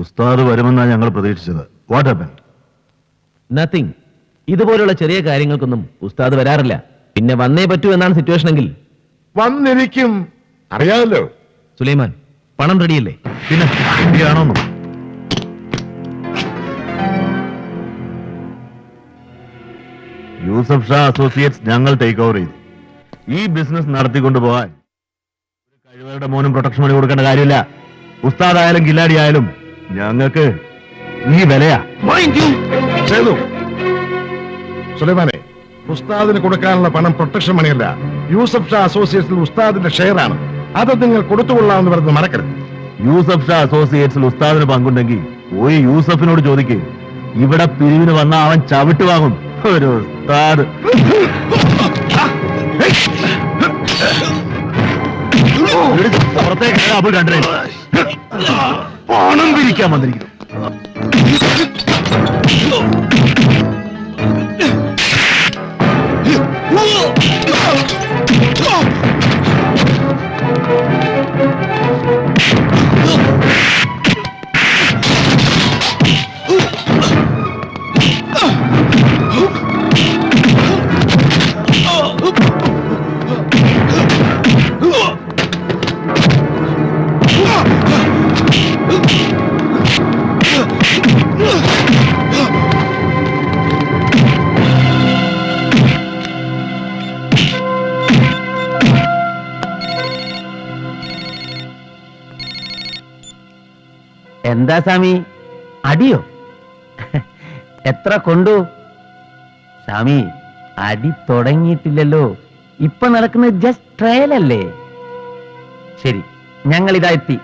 ഉസ്താദ് വരുമെന്നാണ് ഞങ്ങൾ പ്രതീക്ഷിച്ചത്. What happened? നത്തിങ്. ഇതുപോലുള്ള ചെറിയ കാര്യങ്ങൾക്കൊന്നും ഉസ്താദ് വരാറില്ല. പിന്നെ വന്നേ പറ്റൂ എന്നാണ് സിറ്റുവേഷൻ എങ്കിൽ വന്നിരിക്കും, അറിയാമല്ലോ. സുലൈമാൻ, പണം റെഡിയല്ലേ? പിന്നെ ആണോന്നോ? യൂസഫ് ഷാ അസോസിയേറ്റ്സ് ഞങ്ങൾ ടേക്ക് ഓവർ ചെയ്തു. ഈ ബിസിനസ് നടത്തിക്കൊണ്ടു പോകാൻ ഒരു കഴിവരുടെ മോനും പ്രൊട്ടക്ഷൻ മണി കൊടുക്കേണ്ട കാര്യമില്ല. ഉസ്താദായാലും കില്ലാടി ആയാലും ഞങ്ങൾക്ക് ഈ വിലയാ. സുലൈമാനെ, ഉസ്താദിന് കൊടുക്കാനുള്ള പണം പ്രൊട്ടക്ഷൻ മണിയല്ല, യൂസഫ് ഷാ അസോസിയേറ്റ്സിൽ ഉസ്താദിന്റെ ഷെയറാണ്. അത് നിങ്ങൾ കൊടുത്തുകൊള്ളാമെന്ന് പറഞ്ഞ് മറക്കരുത്. യൂസഫ് ഷാ അസോസിയേറ്റ്സിൽ ഉസ്താദിന് പങ്കുണ്ടെങ്കിൽ പോയി യൂസഫിനോട് ചോദിക്കേ. ഇവിടെ പിരിവിന് വന്ന അവൻ ചവിട്ട് വാങ്ങും. ഒരു ഉസ്താദ് പുറത്തേക്ക് അബു രണ്ടര പണം പിരിക്കാൻ വന്നിരിക്കുന്നു. എന്താ സ്വാമി, അടിയോ? എത്ര കൊണ്ടു? സ്വാമി, അടി തുടങ്ങിയിട്ടില്ലല്ലോ. ഇപ്പൊ നടക്കുന്നത് ജസ്റ്റ് ട്രയൽ അല്ലേ? ശരി, ഞങ്ങൾ ഇതാ എത്തി.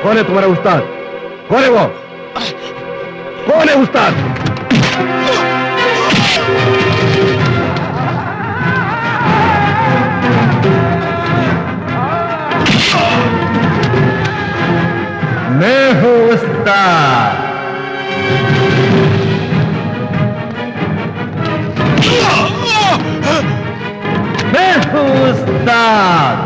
कौन है तुम्हारा उस्ताद? कौन है वो? कौन है उस्ताद? मैं हूँ उस्ताद। मैं हूँ उस्ताद।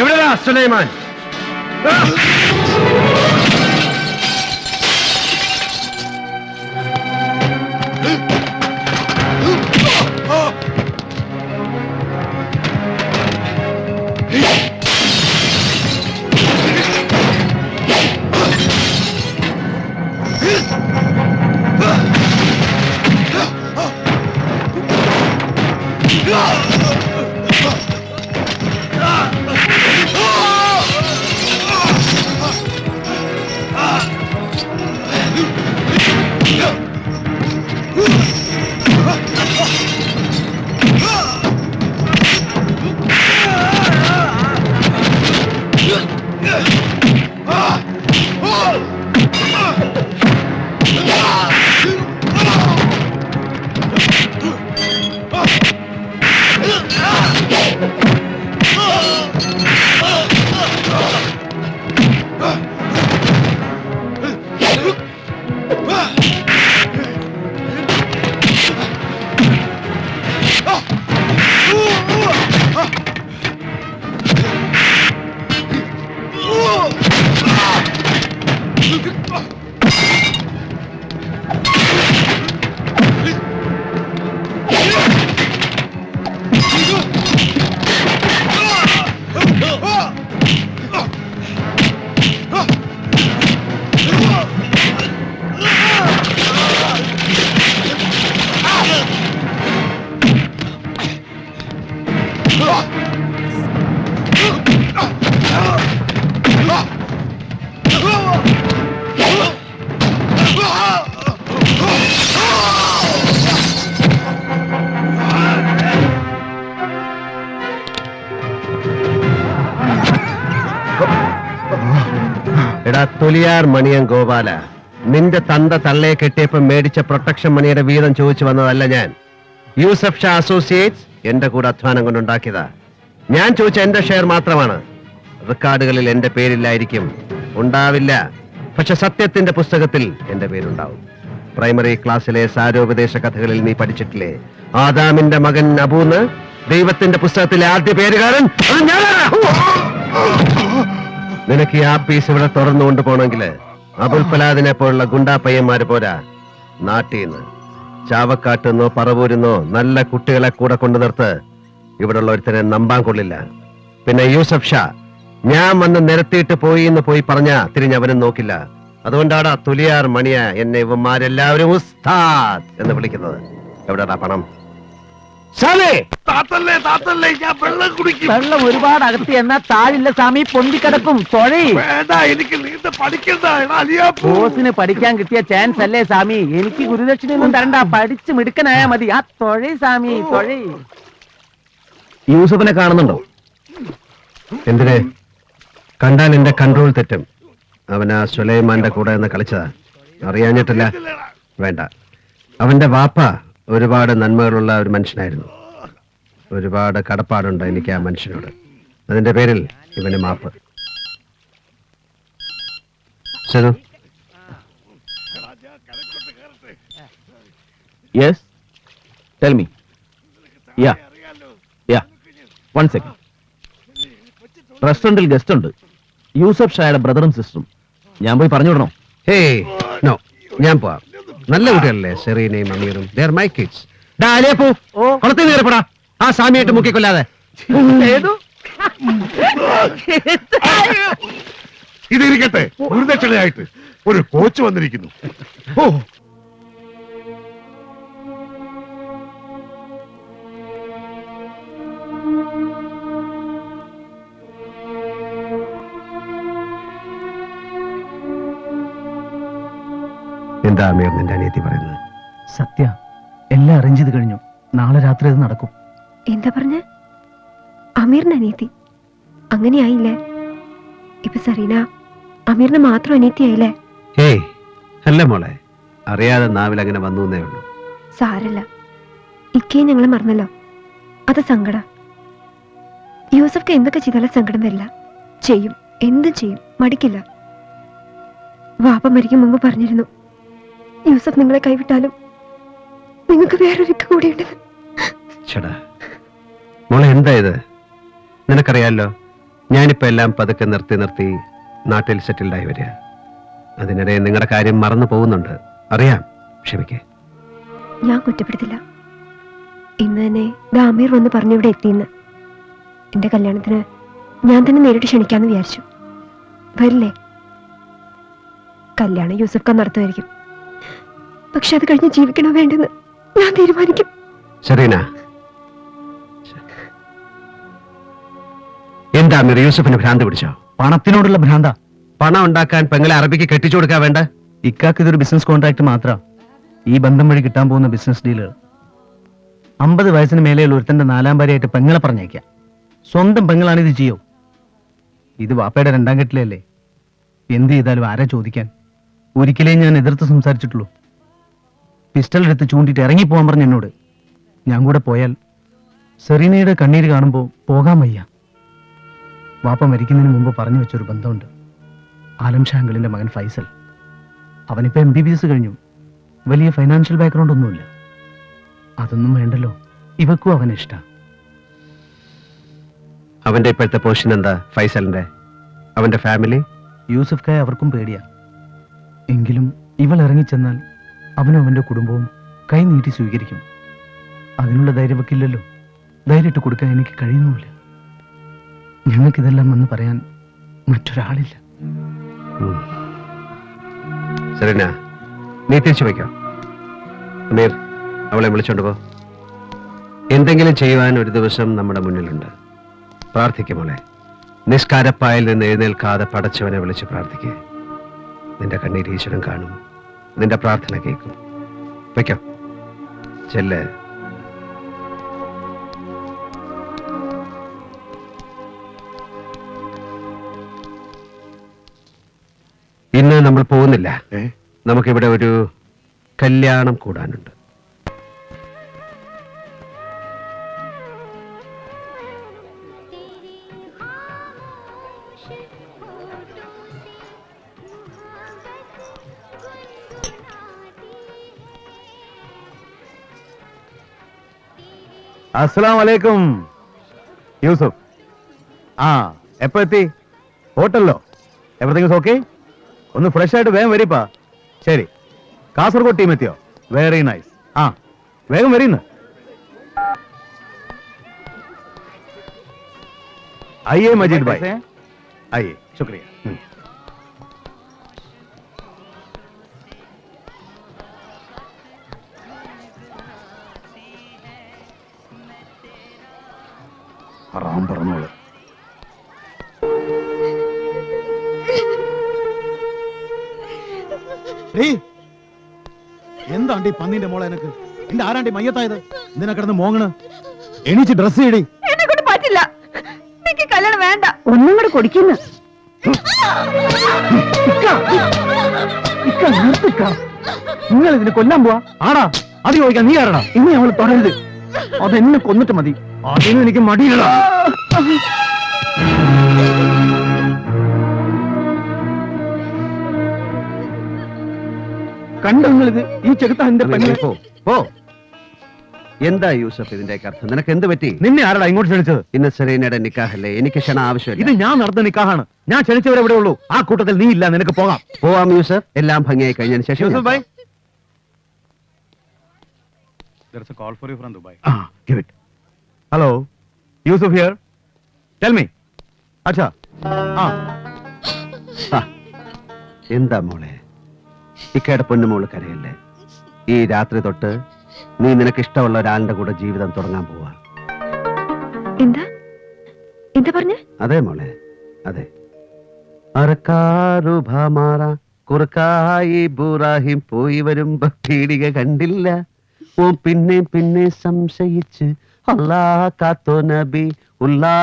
എവിടെയാ സുലൈമാൻ? എടാ തൊലിയാർ മണിയൻ ഗോപാല, നിന്റെ തന്ത തള്ളയെ കെട്ടിയപ്പോ മേടിച്ച പ്രൊട്ടക്ഷൻ മണിയുടെ വീതം ചോദിച്ചു വന്നതല്ല ഞാൻ. യൂസഫ് ഷാ അസോസിയേറ്റ്സ് എന്റെ കൂടെ അധ്വാനം കൊണ്ടുണ്ടാക്കിയതാ. ഞാൻ ചോദിച്ച എന്റെ ഷെയർ മാത്രമാണ്. റെക്കോർഡുകളിൽ എന്റെ പേരില്ലായിരിക്കും, ഉണ്ടാവില്ല. പക്ഷെ സത്യത്തിന്റെ പുസ്തകത്തിൽ എന്റെ പേരുണ്ടാവും. പ്രൈമറി ക്ലാസ്സിലെ സാരോപദേശ കഥകളിൽ നീ പഠിച്ചിട്ടില്ലേ, ആദാമിന്റെ മകൻ അബൂന്ന്? ദൈവത്തിന്റെ പുസ്തകത്തിലെ ആദ്യ പേരുകാരൻ അത് ഞാനാണ്. നിനക്ക് ഈ ആപ്പീസ് ഇവിടെ തുറന്നുകൊണ്ട് പോണെങ്കിൽ അബുൽ ഫലാദിനെ പോലുള്ള ഗുണ്ടാ പയ്യന്മാര് പോരാ. നാട്ടീന്ന് ചാവക്കാട്ടുന്നോ പറവൂരുന്നോ നല്ല കുട്ടികളെ കൂടെ കൊണ്ടു നിർത്ത്. ഇവിടെയുള്ള ഒരുത്തനെ നമ്പാൻ കൊള്ളില്ല. പിന്നെ യൂസഫ് ഷാ, ഞാൻ വന്ന് നിരത്തിയിട്ട് പോയി എന്ന് പോയി പറഞ്ഞ തിരിഞ്ഞവനും നോക്കില്ല. അതുകൊണ്ടാണ് തുലിയാർ മണിയ എന്നെ ഇവന്മാരെല്ലാവരും ഉസ്താദ് എന്ന് വിളിക്കുന്നത്. എവിടെടാ പണം? വെള്ളം ഒരുപാട് അകത്തി എന്നാ താഴില്ല സ്വാമി, പൊന്തിക്കിടക്കും. ബോസിന് പഠിക്കാൻ കിട്ടിയ ചാൻസ് അല്ലേ സ്വാമി? എനിക്ക് ഗുരുദക്ഷിണയൊന്നും തരണ്ട, പഠിച്ച് മിടുക്കനായാ മതി. ആ തൊഴ സ്വാമി, തൊഴ. യൂസഫിനെ കാണുന്നുണ്ടോ? എന്തിനെ? കണ്ടാൽ എന്റെ കൺട്രോൾ തെറ്റും. അവനാ സുലൈമാന്റെ കൂടെ നിന്ന് കളിച്ചതാ. അറിയാഞ്ഞിട്ടില്ല, വേണ്ട. അവന്റെ വാപ്പ ഒരുപാട് നന്മകളുള്ള ഒരു മനുഷ്യനായിരുന്നു. ഒരുപാട് കടപ്പാടുണ്ട് എനിക്ക് ആ മനുഷ്യനോട്. അതിന്റെ പേരിൽ ഇവന് മാപ്പ്. ശരി. Yes, tell me. Yeah yeah, 1 second. റെസ്റ്റോറന്റിൽ ഗസ്റ്റ് ഉണ്ട്, യൂസഫ് ഷായുടെ ബ്രദറും സിസ്റ്ററും. ഞാൻ പോയി പറഞ്ഞു വിടണോ? ഹേയ് നോ, ഞാൻ പോവാം. നല്ല കുട്ടികളല്ലേ സെറീനയും അമീറും. They are my kids. കുളത്തിൽ കയറിപ്പെടാ, ആ സ്വാമിയായിട്ട് മുക്കിക്കൊല്ലാതെ. ഇതിരിക്കട്ടെ, ഗുരുദക്ഷിണയായിട്ട് ഒരു കോച്ച് വന്നിരിക്കുന്നു. ഓ, എന്താ അമീർ നിന്റെ അനിയത്തി പറയുന്നത്? സത്യ, എല്ലാം അറേഞ്ച് ചെയ്ത് കഴിഞ്ഞു. നാളെ രാത്രി അത് നടക്കും. എന്താ പറഞ്ഞ? അമീറിന് അനിയത്തി? അങ്ങനെയായില്ലേ? ഇപ്പൊ സറീന അമീറിന് മാത്രം അനിയത്തിയായില്ലേ? ഏയ് അല്ല മോളെ, അറിയാതെ നാവിൽ അങ്ങനെ വന്നു എന്നേ ഉള്ളൂ. സാരല്ല, ഇക്കയും ഞങ്ങളെ മറന്നല്ലോ, അത് സങ്കട. യൂസഫ്ക്ക് എന്തൊക്കെ ചെയ്താലും സങ്കടം വരില്ല. ചെയ്യും, എന്തും ചെയ്യും, മടിക്കില്ല. വാപ്പ മരിക്കും മുമ്പ് പറഞ്ഞിരുന്നു, യൂസഫ് നിങ്ങളെ കൈവിട്ടാലും നിങ്ങൾക്ക് വേറൊരു കൂടിയുണ്ടെന്ന്. ചേടാ മോളെ, എന്താ ഇത്? നിനക്കറിയാലോ, ഞാനിപ്പോ എല്ലാം പതുക്കെ നിർത്തി നാട്ടിൽ സെറ്റിൽഡായി വരിക. അതിനിടെ നിങ്ങളുടെ കാര്യം മറന്നു പോകുന്നുണ്ട്, അറിയാം. ക്ഷമിക്കേ. ഞാൻ കുറ്റപ്പെടുത്തില്ല. ഇന്ന് തന്നെ ദാമീർ വന്ന് പറഞ്ഞു ഇവിടെ എത്തിയെന്ന്. എന്റെ കല്യാണത്തിന് ഞാൻ തന്നെ നേരിട്ട് ക്ഷണിക്കാന്ന് വിചാരിച്ചു. വരില്ലേ? കല്യാണം യൂസഫ് ഖാൻ നടത്തുമായിരിക്കും. പക്ഷെ അത് കഴിഞ്ഞ് ജീവിക്കണോ വേണ്ടെന്ന് ഞാൻ തീരുമാനിക്കും. സെറീന, എന്താ അമീർ, യൂസഫിന് ഭ്രാന്ത് പിടിച്ചോ? പണത്തിനോടുള്ള ഭ്രാന്ത. പണം ഉണ്ടാക്കാൻ പെങ്ങളെ അറബിക്ക് കെട്ടിച്ചു കൊടുക്കാൻ വേണ്ട? ഇക്കാക്ക് ഇതൊരു ബിസിനസ് കോൺട്രാക്ട് മാത്രം. ഈ ബന്ധം വഴി കിട്ടാൻ പോകുന്ന ബിസിനസ് ഡീലുകൾ. 50 വയസ്സിന് മേലെയുള്ള ഒരുത്തന്റെ 4ാം ഭാര്യയായിട്ട് പെങ്ങളെ പറഞ്ഞേക്കാം. സ്വന്തം പെങ്ങളാണ് ഇത് ചെയ്യോ? ഇത് വാപ്പയുടെ 2ാം കെട്ടിലല്ലേ. എന്ത് ചെയ്താലും ആരാ ചോദിക്കാൻ? ഒരിക്കലേ ഞാൻ എതിർത്ത് സംസാരിച്ചിട്ടുള്ളൂ. പിസ്റ്റൾ എടുത്ത് ചൂണ്ടിട്ട് ഇറങ്ങിപ്പോവാൻ പറഞ്ഞു എന്നോട്. ഞാൻ കൂടെ പോയാൽ സെറീനയുടെ കണ്ണീര് കാണുമ്പോൾ പോകാൻ വയ്യ. വാപ്പ മരിക്കുന്നതിന് മുമ്പ് പറഞ്ഞു വെച്ചൊരു ബന്ധമുണ്ട്. ആലം ഷാ അങ്കിളിന്റെ മകൻ ഫൈസൽ. അവനിപ്പോ MBBS കഴിഞ്ഞു. വലിയ ഫൈനാൻഷ്യൽ ബാക്ക്ഗ്രൗണ്ട് ഒന്നുമില്ല. അതൊന്നും വേണ്ടല്ലോ, ഇവക്കും അവന് ഇഷ്ട. അവന്റെ ഇപ്പോഴത്തെ പൊസിഷൻ എന്താ ഫൈസലിന്റെ? അവന്റെ ഫാമിലി? യൂസഫ് ഖായെ അവർക്കും പേടിയാ. എങ്കിലും ഇവൾ ഇറങ്ങിച്ചെന്നാൽ അവനും അവന്റെ കുടുംബവും കൈ നീട്ടി സ്വീകരിക്കും. അതിനുള്ള ധൈര്യമൊക്കില്ലല്ലോ. ധൈര്യമിട്ട് കൊടുക്കാൻ എനിക്ക് കഴിയുന്നുമില്ല. ഞങ്ങൾക്കിതെല്ലാം വന്ന് പറയാൻ മറ്റൊരാളില്ല. സെറീന, നീ തിരിച്ചു വയ്ക്കോ. അമീർ, അവളെ വിളിച്ചോണ്ട് പോ. എന്തെങ്കിലും ചെയ്യുവാൻ ഒരു ദിവസം നമ്മുടെ മുന്നിലുണ്ട്. പ്രാർത്ഥിക്കുമോളെ. നിസ്കാരപ്പായിൽ നിന്ന് എഴുന്നേൽക്കാതെ പടച്ചവനെ വിളിച്ച് പ്രാർത്ഥിക്കേ. നിന്റെ കണ്ണീർ ഈശ്വരൻ കാണും, നിന്റെ പ്രാർത്ഥന കേൾക്കും. വയ്ക്കോ, ചെല്ല്. ഇന്ന് നമ്മൾ പോകുന്നില്ല. നമുക്കിവിടെ ഒരു കല്യാണം കൂടാനുണ്ട്. അസ്സലാം വലൈക്കും യൂസഫ്. ആ എപ്പോ എത്തി? ഹോട്ടലിലോ? Everything okay? ഒന്ന് ഫ്രഷ് ആയിട്ട് വേഗം വരിപ്പാ. ശരി. കാസർഗോഡ് ടീം എത്തിയോ? Very nice. ആ വേഗം വരീന്ന്. आइए मजीद भाई, आइए. शुक्रिया. ഹറാം പറഞ്ഞോളൂ. എന്താണ്ടി പന്നിന്റെ മോളെ എനക്ക്? എന്റെ ആരാണ്ടി മയ്യത്തായത്? എന്തിനാ കിടന്ന് മോങ്ങണ്? എണീച്ച് ഡ്രസ് ചെയ്യടി. എന്നെ കൊണ്ട് പറ്റില്ല. എനിക്ക് കല്യാണം വേണ്ട. ഒന്നും കൂടെ കൊടുക്കുന്നു. നിങ്ങൾ ഇതിനെ കൊല്ലാൻ പോവാ? ആടാ അത് ചോദിക്കാൻ നീ ആരടാ? ഇനി അവൾ തുടരുത്. അതെന്നെ കൊന്നിട്ട് മതി. അതിനും എനിക്ക് മടിയില്ലടാ. കണ്ടോ നിങ്ങളിത്? ഈ ചെകുത്ത എന്റെ പെണ്ണെ. പോ, പോ. എന്താ യൂസഫ് ഇതിന്റെയൊക്കെ അർത്ഥം? നിനക്ക് എന്ത് പറ്റി? നിന്നെ ആരടാ ഇങ്ങോട്ട് ക്ഷണിച്ചത്? ഇന്ന് സെറീനയുടെ നിക്കാഹല്ലേ? എനിക്ക് ക്ഷണം ആവശ്യമില്ല. ഇത് ഞാൻ നടന്ന നിക്കാഹാണ്. ഞാൻ ക്ഷണിച്ചവരെ എവിടെ ഉള്ളൂ. ആ കൂട്ടത്തിൽ നീ ഇല്ല. നിനക്ക് പോകാം. പോവാം യൂസഫ്. എല്ലാം ഭംഗിയായി കഴിഞ്ഞതിന് ശേഷം യൂസഫ് ഞാൻ ഭായ്. പോവാം. There's a call for you from Dubai. Give it. Hello, Yusuf here. Tell me. അച്ഛാ. ആ ആ, എന്താ മോളെ, ഇക്കയുടെ പൊന്നുമോള് കരയല്ലേ? ഈ രാത്രി തൊട്ട് നീ നിനക്ക് ഇഷ്ടമുള്ള ഒരാളുടെ കൂടെ ജീവിതം തുടങ്ങാൻ പോവാ. എന്താ എന്താ പറഞ്ഞ? അതെ മോളെ, അതെ. അറക്കാറു ഭാമാറ കുറുക്കായി ബുറാഹിം പോയി വരുമ്പോ പീടിക കണ്ടില്ല. ഓ പിന്നെ പിന്നെ സംശയിച്ച് അല്ലാ കാത്തോ നബി ഉല്ലാ.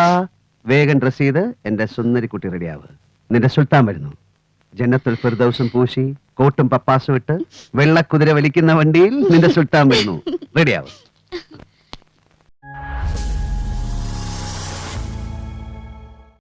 വേഗം ഡ്രസ് ചെയ്ത് എന്റെ സുന്ദരിക്കുട്ടി റെഡിയാവ്. നിന്റെ സുൽത്താൻ വരുന്നു. ജന്നത്തുൽ ഫിർദൗസും പൂശി കോട്ടും പപ്പാസും ഇട്ട് വെള്ളക്കുതിര വലിക്കുന്ന വണ്ടിയിൽ നിന്റെ സുൽത്താൻ വരുന്നു. റെഡിയാവും.